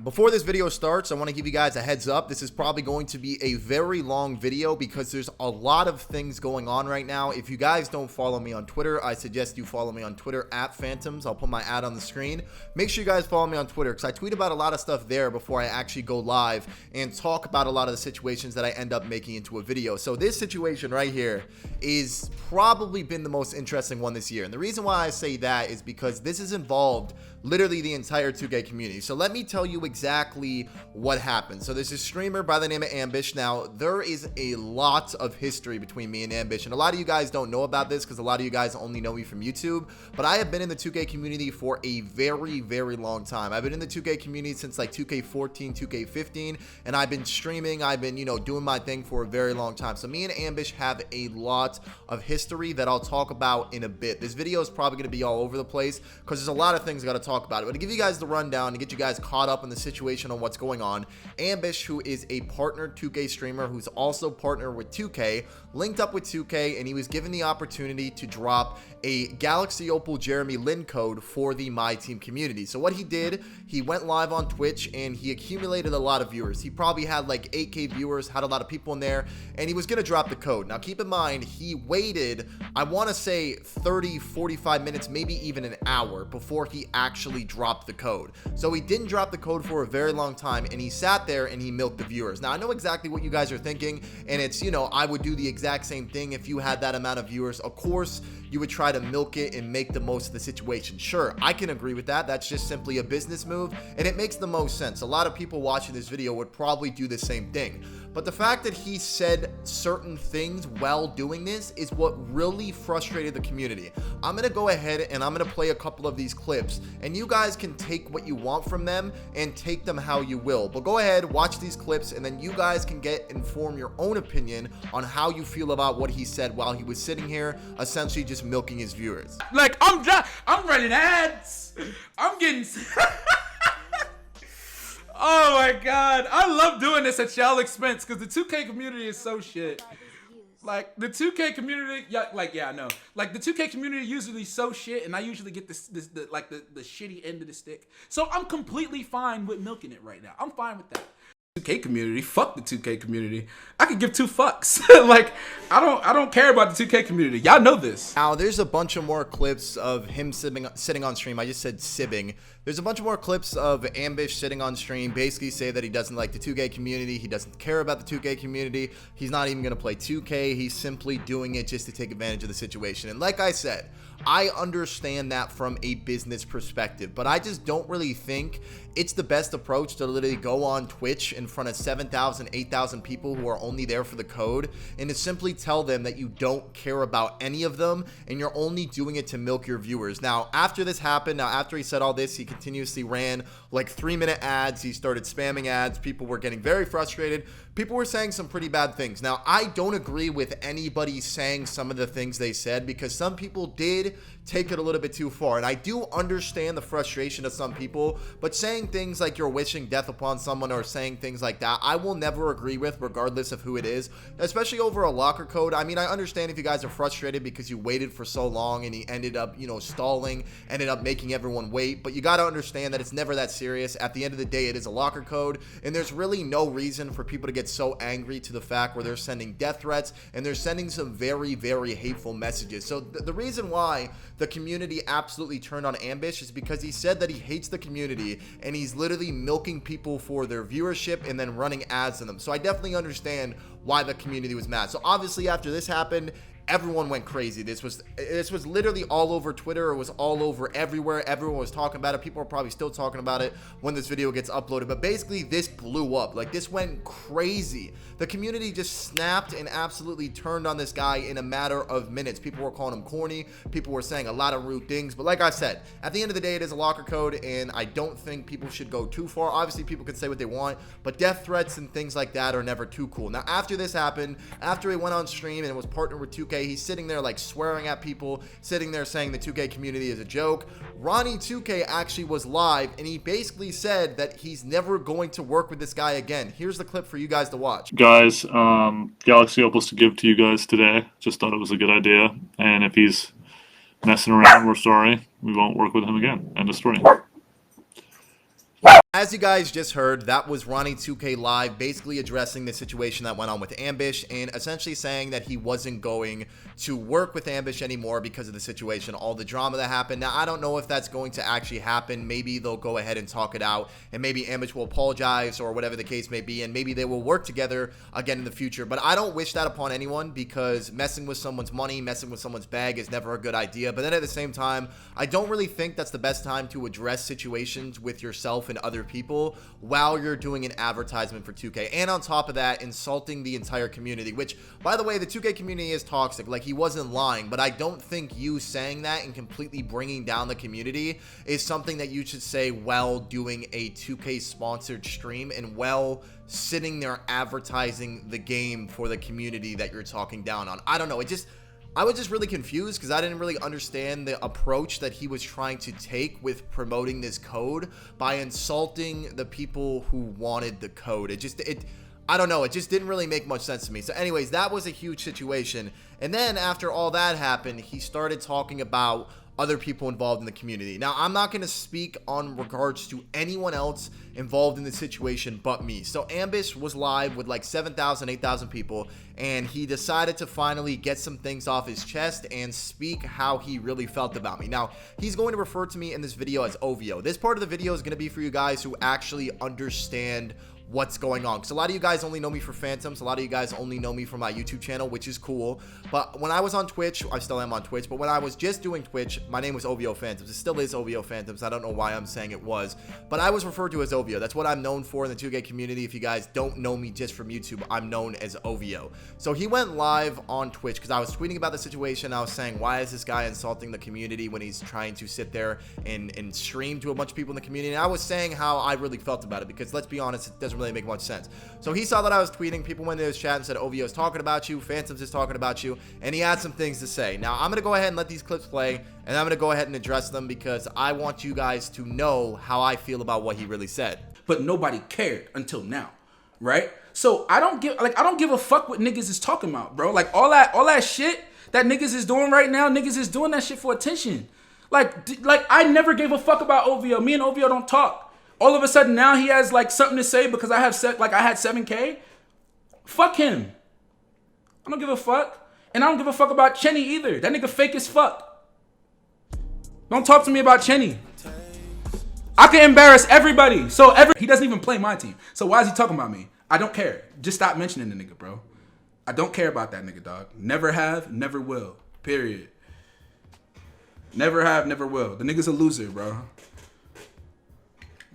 Before this video starts, I want to give you guys a heads up. This is probably going to be a very long video because there's a lot of things going on right now. If you guys don't follow me on Twitter, I suggest you follow me on Twitter at Phantuums. I'll put my ad on the screen. Make sure you guys follow me on Twitter because I tweet about a lot of stuff there before I actually go live and talk about a lot of the situations that I end up making into a video. So this situation right here is probably been the most interesting one this year. And the reason why I say that is because this has involved literally the entire 2K community. So let me tell you exactly what happened. So there's a streamer by the name of Ambish. Now, there is a lot of history between me and Ambish, and a lot of you guys don't know about this because a lot of you guys only know me from YouTube, but I have been in the 2K community for a very, very long time. I've been in the 2K community since like 2K14, 2K15, and I've been streaming. I've been, doing my thing for a very long time. So me and Ambish have a lot of history that I'll talk about in a bit. This video is probably going to be all over the place because there's a lot of things I got to talk about it. But to give you guys the rundown and get you guys caught up in the situation on what's going on, Ambish, who is a partner 2K streamer who's also partner with 2K, linked up with 2K, and he was given the opportunity to drop a Galaxy Opal Jeremy Lin code for the My Team community. So what he did, he went live on Twitch and he accumulated a lot of viewers. He probably had like 8K viewers, had a lot of people in there, and he was going to drop the code. Now keep in mind, he waited, I want to say 30, 45 minutes, maybe even an hour before he actually dropped the code. So he didn't drop the code for a very long time, and he sat there and he milked the viewers. Now I know exactly what you guys are thinking, and it's, I would do the exact same thing if you had that amount of viewers. Of course, you would try to milk it and make the most of the situation. Sure, I can agree with that. That's just simply a business move, and it makes the most sense. A lot of people watching this video would probably do the same thing. But the fact that he said certain things while doing this is what really frustrated the community. I'm going to go ahead and I'm going to play a couple of these clips, and you guys can take what you want from them and take them how you will. But go ahead, watch these clips, and then you guys can inform your own opinion on how you feel about what he said while he was sitting here essentially just milking his viewers. Like, I'm running ads. I'm getting... Oh my god, I love doing this at y'all expense because the 2K community is so shit. Like, the 2K community, I know. Like, the 2K community usually so shit, and I usually get the shitty end of the stick. So I'm completely fine with milking it right now. I'm fine with that. 2K community, fuck the 2K community. I could give two fucks. Like, I don't care about the 2K community. Y'all know this. Now, there's a bunch of more clips of him sitting on stream. I just said sibbing. There's a bunch of more clips of Ambish sitting on stream, basically say that he doesn't like the 2K community. He doesn't care about the 2K community. He's not even going to play 2K. He's simply doing it just to take advantage of the situation. And like I said, I understand that from a business perspective, but I just don't really think it's the best approach to literally go on Twitch in front of 7,000, 8,000 people who are only there for the code and to simply tell them that you don't care about any of them and you're only doing it to milk your viewers. Now, after this happened, after he said all this, he continuously ran like 3-minute ads. He started spamming ads. People were getting very frustrated. People were saying some pretty bad things. Now, I don't agree with anybody saying some of the things they said because some people did take it a little bit too far. And I do understand the frustration of some people, but saying things like you're wishing death upon someone or saying things like that, I will never agree with regardless of who it is, especially over a locker code. I mean, I understand if you guys are frustrated because you waited for so long and he ended up, stalling, ended up making everyone wait, but you got to understand that it's never that serious. At the end of the day, it is a locker code, and there's really no reason for people to get so angry to the fact where they're sending death threats and they're sending some very, very hateful messages. So the reason why the community absolutely turned on Ambish is because he said that he hates the community and he's literally milking people for their viewership and then running ads to them. So I definitely understand why the community was mad. So obviously after this happened, everyone went crazy. This was literally all over Twitter. It was all over everywhere. Everyone was talking about it. People are probably still talking about it when this video gets uploaded. But basically, this blew up. Like, this went crazy. The community just snapped and absolutely turned on this guy in a matter of minutes. People were calling him corny. People were saying a lot of rude things. But like I said, at the end of the day, it is a locker code, and I don't think people should go too far. Obviously, people can say what they want, but death threats and things like that are never too cool. Now, after this happened, after he went on stream and was partnered with 2K, he's sitting there like swearing at people, sitting there saying the 2K community is a joke. Ronnie 2K actually was live, and he basically said that he's never going to work with this guy again. Here's the clip for you guys to watch. Guys, Galaxy Opals to give to you guys today. Just thought it was a good idea. And if he's messing around, we're sorry. We won't work with him again. End of story. As you guys just heard, that was Ronnie2K Live basically addressing the situation that went on with Ambish and essentially saying that he wasn't going to work with Ambish anymore because of the situation, all the drama that happened. Now, I don't know if that's going to actually happen. Maybe they'll go ahead and talk it out, and maybe Ambish will apologize or whatever the case may be, and maybe they will work together again in the future. But I don't wish that upon anyone, because messing with someone's money, messing with someone's bag is never a good idea. But then at the same time, I don't really think that's the best time to address situations with yourself and other people while you're doing an advertisement for 2K. And on top of that, insulting the entire community, which, by the way, the 2K community is toxic. Like, he wasn't lying, but I don't think you saying that and completely bringing down the community is something that you should say while doing a 2K sponsored stream and while sitting there advertising the game for the community that you're talking down on. I don't know. I was just really confused because I didn't really understand the approach that he was trying to take with promoting this code by insulting the people who wanted the code. I don't know. It just didn't really make much sense to me. So anyways, that was a huge situation. And then after all that happened, he started talking about other people involved in the community. Now, I'm not going to speak on regards to anyone else involved in the situation but me. So Ambish was live with like 7,000, 8,000 people, and he decided to finally get some things off his chest and speak how he really felt about me. Now, he's going to refer to me in this video as OVO. This part of the video is going to be for you guys who actually understand what's going on, because a lot of you guys only know me for Phantuums, a lot of you guys only know me from my YouTube channel, which is cool. But when I was on Twitch, I still am on Twitch, but when I was just doing Twitch, my name was OVO Phantuums. It still is OVO Phantuums. I don't know why I'm saying it was, but I was referred to as OVO. That's what I'm known for in the 2K community. If you guys don't know me just from YouTube, I'm known as OVO. So he went live on Twitch because I was tweeting about the situation. I was saying, why is this guy insulting the community when he's trying to sit there and stream to a bunch of people in the community? And I was saying how I really felt about it, because let's be honest, it doesn't really make much sense. So he saw that I was tweeting, people went into his chat and said, OVO is talking about you, Phantuums is talking about you, and he had some things to say. Now, I'm going to go ahead and let these clips play, and I'm going to go ahead and address them because I want you guys to know how I feel about what he really said. But nobody cared until now, right? So I don't give a fuck what niggas is talking about, bro. Like all that shit that niggas is doing right now, niggas is doing that shit for attention. Like I never gave a fuck about OVO. Me and OVO don't talk. All of a sudden now he has like something to say because I had 7K. Fuck him. I don't give a fuck. And I don't give a fuck about Chenny either. That nigga fake as fuck. Don't talk to me about Chenny. I can embarrass everybody. He doesn't even play my team. So why is he talking about me? I don't care. Just stop mentioning the nigga, bro. I don't care about that nigga, dog. Never have, never will. Period. Never have, never will. The nigga's a loser, bro.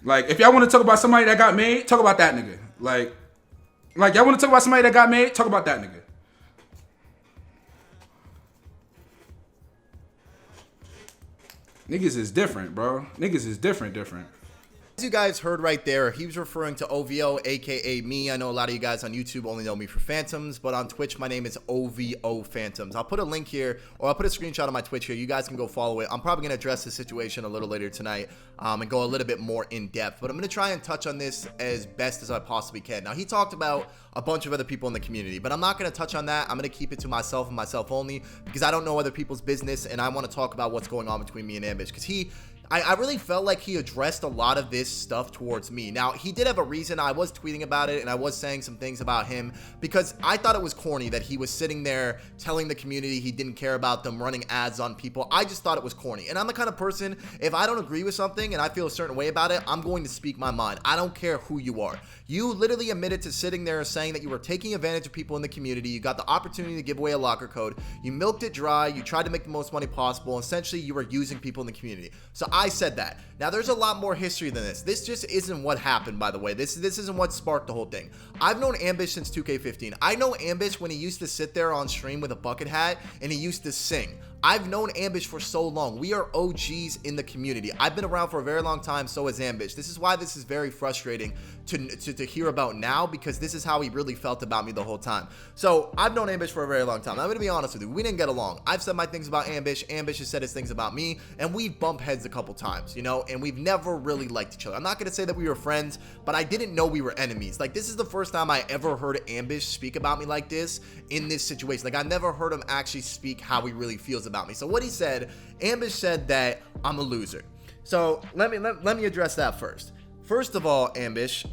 Like, if y'all want to talk about somebody that got made, talk about that nigga. Like y'all want to talk about somebody that got made, talk about that nigga. Niggas is different, bro. Niggas is different. As you guys heard right there, he was referring to OVO, aka me. I know a lot of you guys on YouTube only know me for Phantuums, but on Twitch, my name is OVO Phantuums. I'll put a link here, or I'll put a screenshot of my Twitch here. You guys can go follow it. I'm probably going to address the situation a little later tonight and go a little bit more in depth, but I'm going to try and touch on this as best as I possibly can. Now, he talked about a bunch of other people in the community, but I'm not going to touch on that. I'm going to keep it to myself and myself only, because I don't know other people's business, and I want to talk about what's going on between me and Ambish, because I really felt like he addressed a lot of this stuff towards me. Now, he did have a reason. I was tweeting about it, and I was saying some things about him because I thought it was corny that he was sitting there telling the community he didn't care about them, running ads on people. I just thought it was corny. And I'm the kind of person, if I don't agree with something and I feel a certain way about it, I'm going to speak my mind. I don't care who you are. You literally admitted to sitting there saying that you were taking advantage of people in the community. You got the opportunity to give away a locker code. You milked it dry. You tried to make the most money possible. Essentially, you were using people in the community. So I said that. Now, there's a lot more history than this. This just isn't what happened, by the way. This isn't what sparked the whole thing. I've known Ambish since 2K15. I know Ambish when he used to sit there on stream with a bucket hat and he used to sing. I've known Ambish for so long. We are OGs in the community. I've been around for a very long time, so has Ambish. This is why this is very frustrating to hear about now, because this is how he really felt about me the whole time. So I've known Ambish for a very long time. I'm going to be honest with you. We didn't get along. I've said my things about Ambish. Ambish has said his things about me, and we've bumped heads a couple times, you know, and we've never really liked each other. I'm not going to say that we were friends, but I didn't know we were enemies. Like, this is the first time I ever heard Ambish speak about me like this in this situation. Like, I never heard him actually speak how he really feels about me. So what he said, Ambish said that I'm a loser. So let me address that first. First of all, Ambish,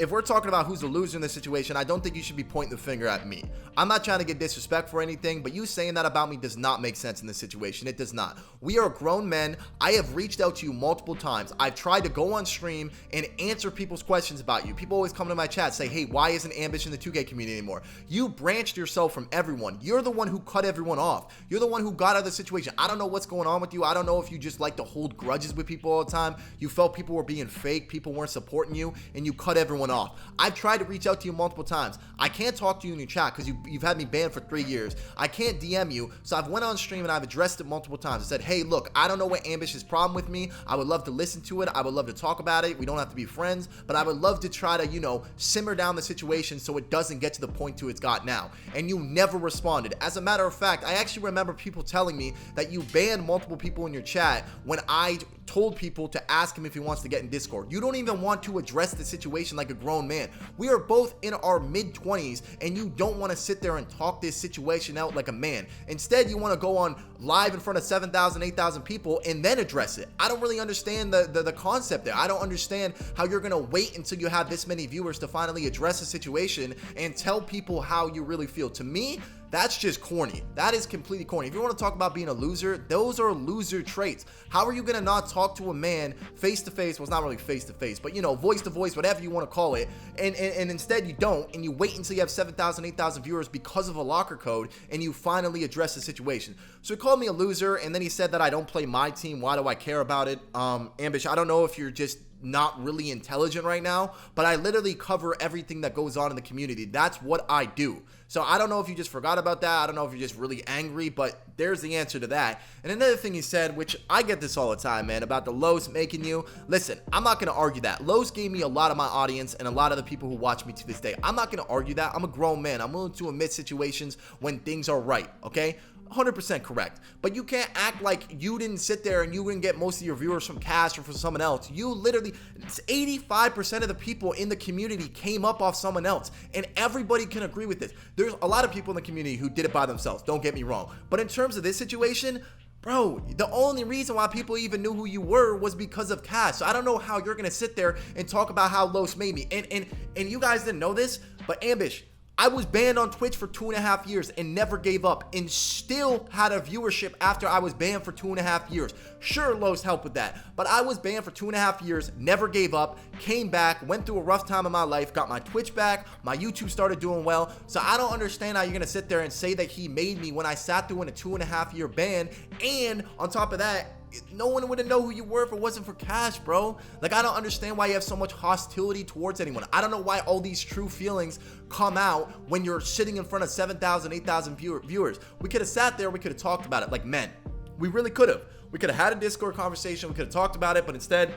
if we're talking about who's the loser in this situation, I don't think you should be pointing the finger at me. I'm not trying to get disrespectful or anything, but you saying that about me does not make sense in this situation. It does not. We are grown men. I have reached out to you multiple times. I've tried to go on stream and answer people's questions about you. People always come to my chat, say, hey, why isn't Ambish in the 2K community anymore? You branched yourself from everyone. You're the one who cut everyone off. You're the one who got out of the situation. I don't know what's going on with you. I don't know if you just like to hold grudges with people all the time. You felt people were being fake. People weren't supporting you, and you cut everyone off. I've tried to reach out to you multiple times. I can't talk to you in your chat because you've had me banned for 3 years. I can't DM you, so I've went on stream and I've addressed it multiple times. I said, hey, look, I don't know what Ambish's problem with me. I would love to listen to it. I would love to talk about it. We don't have to be friends, but I would love to try to, you know, simmer down the situation so it doesn't get to the point to it's got now. And you never responded. As a matter of fact, I actually remember people telling me that you banned multiple people in your chat when I told people to ask him if he wants to get in Discord. You don't even want to address the situation like a grown man. We are both in our mid-20s, and you don't want to sit there and talk this situation out like a man. Instead, you want to go on live in front of 7,000, 8,000 people and then address it. I don't really understand the concept there. I don't understand how you're going to wait until you have this many viewers to finally address the situation and tell people how you really feel. To me, that's just corny. That is completely corny. If you want to talk about being a loser, those are loser traits. How are you going to not talk to a man face to face? Well, it's not really face to face, but you know, voice to voice, whatever you want to call it. And instead you don't, and you wait until you have 7,000, 8,000 viewers because of a locker code, and you finally address the situation. So he called me a loser, and then he said that I don't play my team. Why do I care about it? Ambish, I don't know if you're just not really intelligent right now, but I literally cover everything that goes on in the community. That's what I do. So I don't know if you just forgot about that. I don't know if you're just really angry, but there's the answer to that. And another thing he said, which I get this all the time, man, about the Los making you. Listen, I'm not going to argue that. Los gave me a lot of my audience and a lot of the people who watch me to this day. I'm not going to argue that. I'm a grown man. I'm willing to admit situations when things are right, okay? 100% correct, but you can't act like you didn't sit there and you didn't get most of your viewers from Cash or from someone else. You literally, 85% of the people in the community came up off someone else, and everybody can agree with this. There's a lot of people in the community who did it by themselves, don't get me wrong, but in terms of this situation, bro, the only reason why people even knew who you were was because of Cash. So I don't know how you're gonna sit there and talk about how Los made me, and you guys didn't know this, but Ambish, I was banned on Twitch for 2.5 years and never gave up, and still had a viewership after I was banned for 2.5 years. Sure, Los helped with that, but I was banned for 2.5 years, never gave up, came back, went through a rough time in my life, got my Twitch back, my YouTube started doing well. So I don't understand how you're gonna sit there and say that he made me when I sat through in a 2.5 year ban, and on top of that, no one would have known who you were if it wasn't for Cash, bro. Like, I don't understand why you have so much hostility towards anyone. I don't know why all these true feelings come out when you're sitting in front of 7,000, 8,000 viewers. We could have sat there, we could have talked about it like men. We really could have. We could have had a Discord conversation, we could have talked about it, but instead,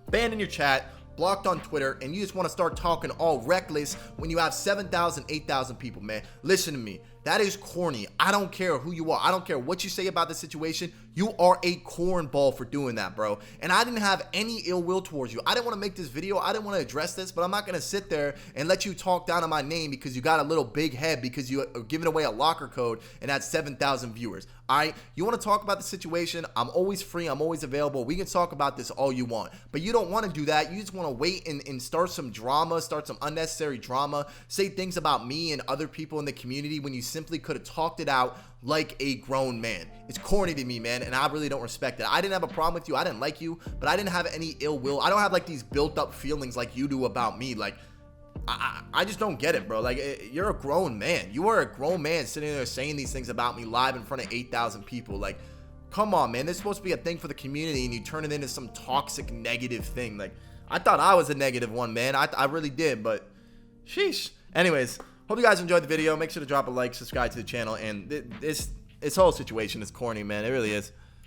banned in your chat, blocked on Twitter, and you just want to start talking all reckless when you have 7,000, 8,000 people, man. Listen to me. That is corny. I don't care who you are. I don't care what you say about the situation. You are a cornball for doing that, bro. And I didn't have any ill will towards you. I didn't want to make this video. I didn't want to address this, but I'm not going to sit there and let you talk down on my name because you got a little big head because you are giving away a locker code and had 7,000 viewers. All right? You want to talk about the situation? I'm always free. I'm always available. We can talk about this all you want. But you don't want to do that. You just want to wait and start some drama, start some unnecessary drama, say things about me and other people in the community when you simply could have talked it out like a grown man. It's corny to me, man, and I really don't respect it. I didn't have a problem with you. I didn't like you, but I didn't have any ill will. I don't have like these built up feelings like you do about me. Like, I just don't get it, bro. Like, you're a grown man. You are a grown man sitting there saying these things about me live in front of 8,000 people. Like, come on, man. This is supposed to be a thing for the community, and you turn it into some toxic negative thing. Like, I thought I was a negative one, man. I really did, but sheesh. Anyways, hope you guys enjoyed the video. Make sure to drop a like, subscribe to the channel, and this whole situation is corny, man. It really is.